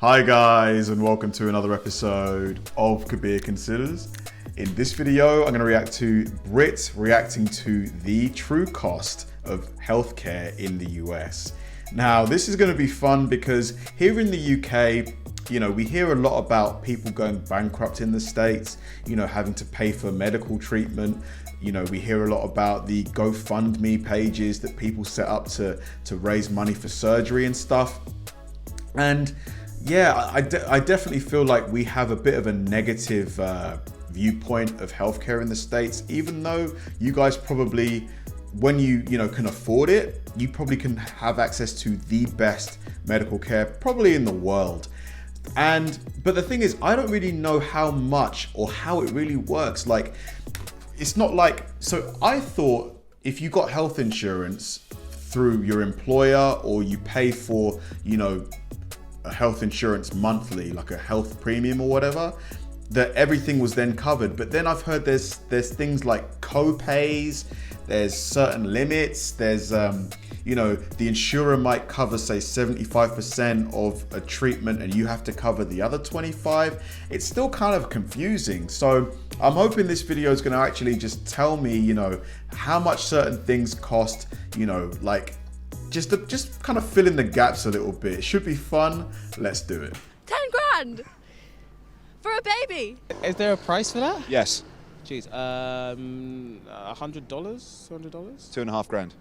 Hi guys, and welcome to another episode of Kabir Considers. In this video, I'm going to react to BRIT reacting to the true cost of healthcare in the US. Now, this is going to be fun because here in the UK, we hear a lot about people going bankrupt in the States, having to pay for medical treatment. We hear a lot about the GoFundMe pages that people set up to raise money for surgery and stuff. And yeah, I definitely feel like we have a bit of a negative viewpoint of healthcare in the States, even though you guys probably, when you can afford it, you probably can have access to the best medical care probably in the world. But the thing is, I don't really know how much or how it really works. Like, it's not like, so I thought if you got health insurance through your employer or you pay for, a health insurance monthly, like a health premium or whatever, that everything was then covered. But then I've heard there's things like co-pays, there's certain limits, there's the insurer might cover say 75% of a treatment and you have to cover the other 25. It's still kind of confusing. So I'm hoping this video is going to actually just tell me, how much certain things cost, just kind of fill in the gaps a little bit. It should be fun. Let's do it. 10 grand for a baby. Is there a price for that? Yes. Jeez, $100, $200? $2.5 grand.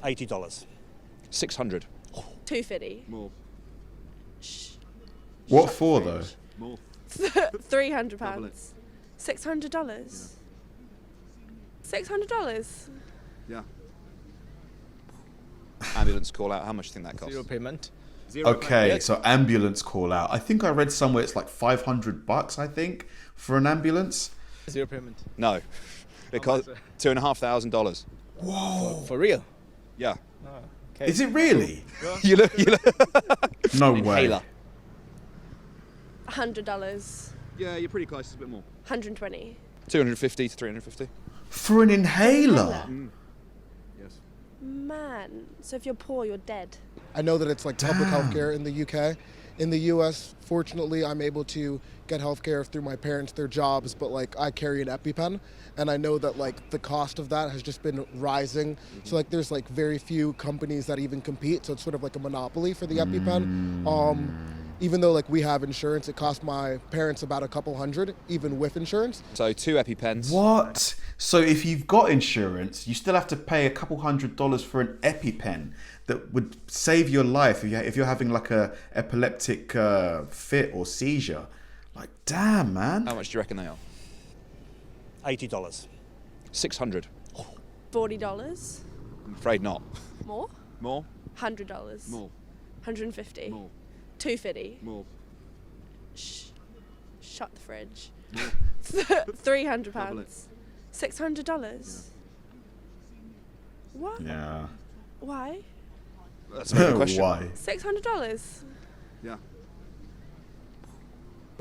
$80. 600. 250. More. What for though? More. £300. Double it. $600. $600. Yeah. Ambulance call out. How much do you think that costs? Zero payment. Okay, so ambulance call out. I think I read somewhere it's like $500, I think, for an ambulance. Zero payment. No. It costs $2,500. Whoa. For real? Yeah. Oh, okay. Is it really? You look. No way. Inhaler. $100. Yeah, you're pretty close. It's a bit more. 120. 250 to 350. For an inhaler? Yes. Man, so if you're poor, you're dead. I know that it's like public healthcare in the UK. In the US, fortunately, I'm able to get healthcare through my parents, their jobs, but like I carry an EpiPen, and I know that like the cost of that has just been rising. So like there's like very few companies that even compete, so it's sort of like a monopoly for the EpiPen. Even though like we have insurance, it cost my parents about a couple hundred, even with insurance. So 2 EpiPens. What? So if you've got insurance, you still have to pay a couple $100 for an EpiPen that would save your life if you're having like a epileptic fit or seizure. Like, damn, man. How much do you reckon they are? $80. 600. $40. I'm afraid not. More? More? $100. More. 150. More. 250. More. Shut the fridge. More. £300. Double it. $600. What? Yeah. Why? That's a good question. Why? $600. Yeah.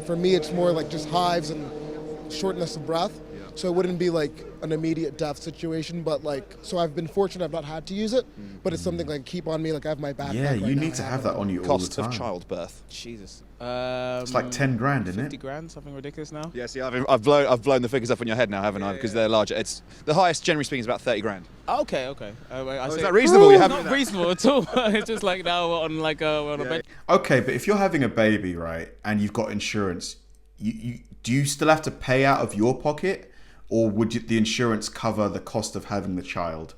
For me, it's more like just hives and shortness of breath. So it wouldn't be like an immediate death situation, but like, so I've been fortunate I've not had to use it, but it's something like keep on me, like I have my backpack. Yeah, right you now, need to have that on you all the Cost time. of childbirth. Jesus. It's like 10 grand, isn't 50 it? grand, something ridiculous now? Yeah, see, I've blown the figures up in your head now, haven't I? Because they're larger. It's the highest, generally speaking, is about 30 grand. Okay. Is that reasonable? You haven't Not reasonable at all. It's just like now we're on like we're on a bed. Okay, but if you're having a baby, right, and you've got insurance, do you still have to pay out of your pocket? Or would the insurance cover the cost of having the child?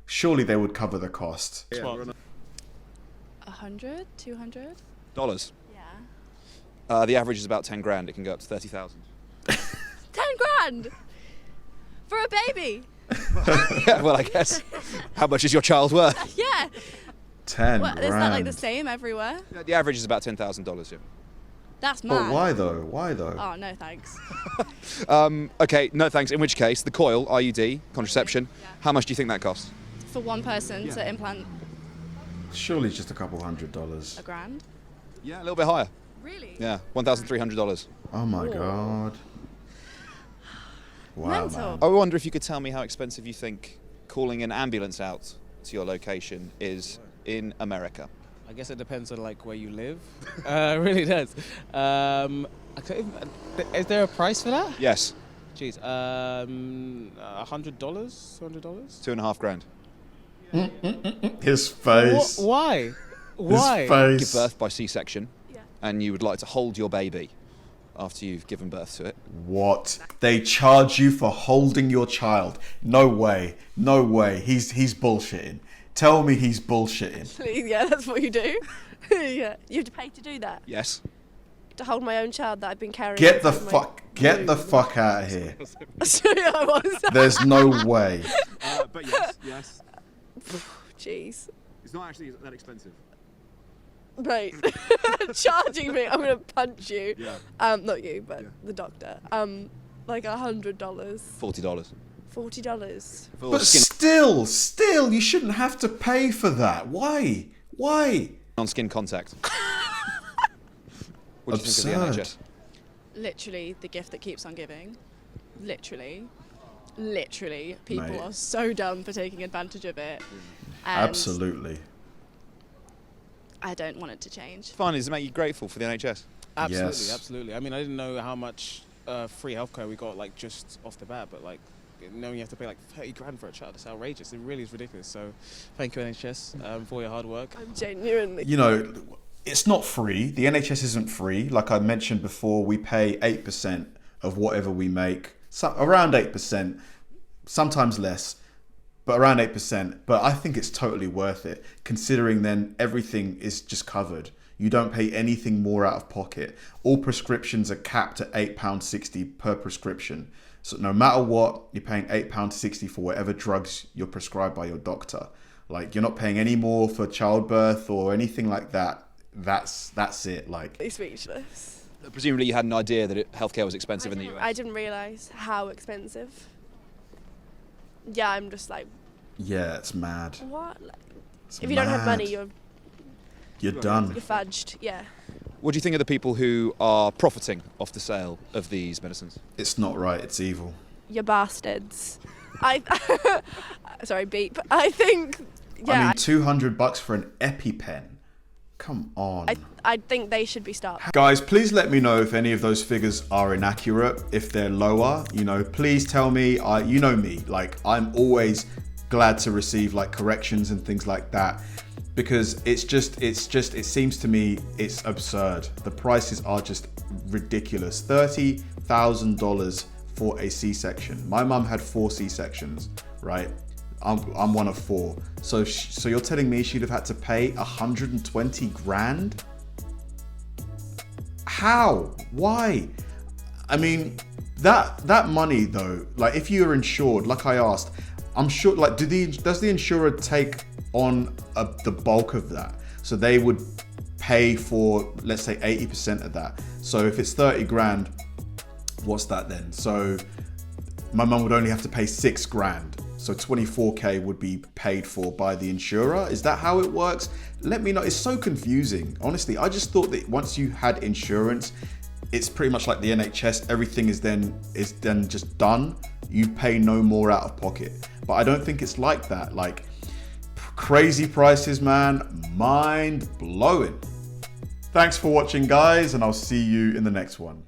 Surely they would cover the cost. Yeah. 100? 200? Dollars. Yeah. The average is about 10 grand. It can go up to 30,000. 10 grand for a baby. Yeah, well, I guess. How much is your child worth? Yeah. 10 What, grand. is that like the same everywhere? Yeah, the average is about $10,000. Yeah. That's But mad. why though? Why though? Oh, no thanks. Okay, no thanks. In which case, the coil, IUD, contraception, Yeah. how much do you think that costs? For one person to implant Surely it's just a couple $100. a grand? Yeah, a little bit higher. Really? Yeah, $1,300. Oh my Ooh. God. Wow, Mental. man. I wonder if you could tell me how expensive you think calling an ambulance out to your location is in America. I I guess it depends on like where you live. It really does. I can't even, is there a price for that? Yes, Jeez, $100, $200. $2.5 grand. His face. Why? Why? His face. Give birth by C-section, Yeah. and you would like to hold your baby after you've given birth to it. What? They charge you for holding your child? No way. No way. He's bullshitting. Tell me he's bullshitting. Yeah, that's what you do. Yeah, you have to pay to do that. Yes. To hold my own child that I've been carrying. Get the from my- fuck out of here. Sorry, I was. There's no way. But yes. Jeez. It's not actually that expensive. Right. Charging me. I'm gonna punch you. Yeah. Not you, but the doctor. Like $100. $40. $40. But still, you shouldn't have to pay for that. Why? On skin contact. What do you think of the Absurd. NHS? Literally the gift that keeps on giving. Literally. People Mate. are so dumb for taking advantage of it. And Absolutely. I don't want it to change. Fine, does it make you grateful for the NHS? Absolutely, Yes. absolutely. I mean, I didn't know how much free healthcare we got like just off the bat, but like knowing you have to pay like 30 grand for a child, it's outrageous. It really is ridiculous. So thank you, NHS, for your hard work. I'm genuinely. You know, it's not free. The NHS isn't free. Like I mentioned before, we pay 8% of whatever we make. So around 8%, sometimes less, but around 8%. But I think it's totally worth it, considering then everything is just covered. You don't pay anything more out of pocket. All prescriptions are capped at £8.60 per prescription. So no matter what, you're paying £8.60 for whatever drugs you're prescribed by your doctor. Like, you're not paying any more for childbirth or anything like that. That's it. Like, Speechless. Presumably you had an idea that healthcare was expensive in the US. I didn't realise how expensive. Yeah, I'm just like, yeah, it's mad. what? Like, It's if you don't have money, mad. you're You're done. fudged. Yeah. What do you think of the people who are profiting off the sale of these medicines? It's not right. It's evil. You're bastards. Sorry, beep. I think. Yeah. I mean, $200 for an EpiPen. Come on. I think they should be stopped. Guys, please let me know if any of those figures are inaccurate, if they're lower. You know, please tell me. You know me, like, I'm always glad to receive like corrections and things like that, because it seems to me it's absurd. The prices are just ridiculous. $30,000 for a C-section. My mum had 4 C-sections, right? I'm one of 4. So you're telling me she'd have had to pay 120 grand? How? Why? I mean, that money though, like if you're insured, like I asked, I'm sure, like, does the insurer take on the bulk of that? So they would pay for, let's say, 80% of that. So if it's 30 grand, what's that then? So my mum would only have to pay 6 grand. So 24k would be paid for by the insurer. Is that how it works? Let me know. It's so confusing. Honestly, I just thought that once you had insurance, it's pretty much like the NHS. Everything is then just done. You pay no more out of pocket. But I don't think it's like that. Like, crazy prices, man. Mind blowing. Thanks for watching, guys, and I'll see you in the next one.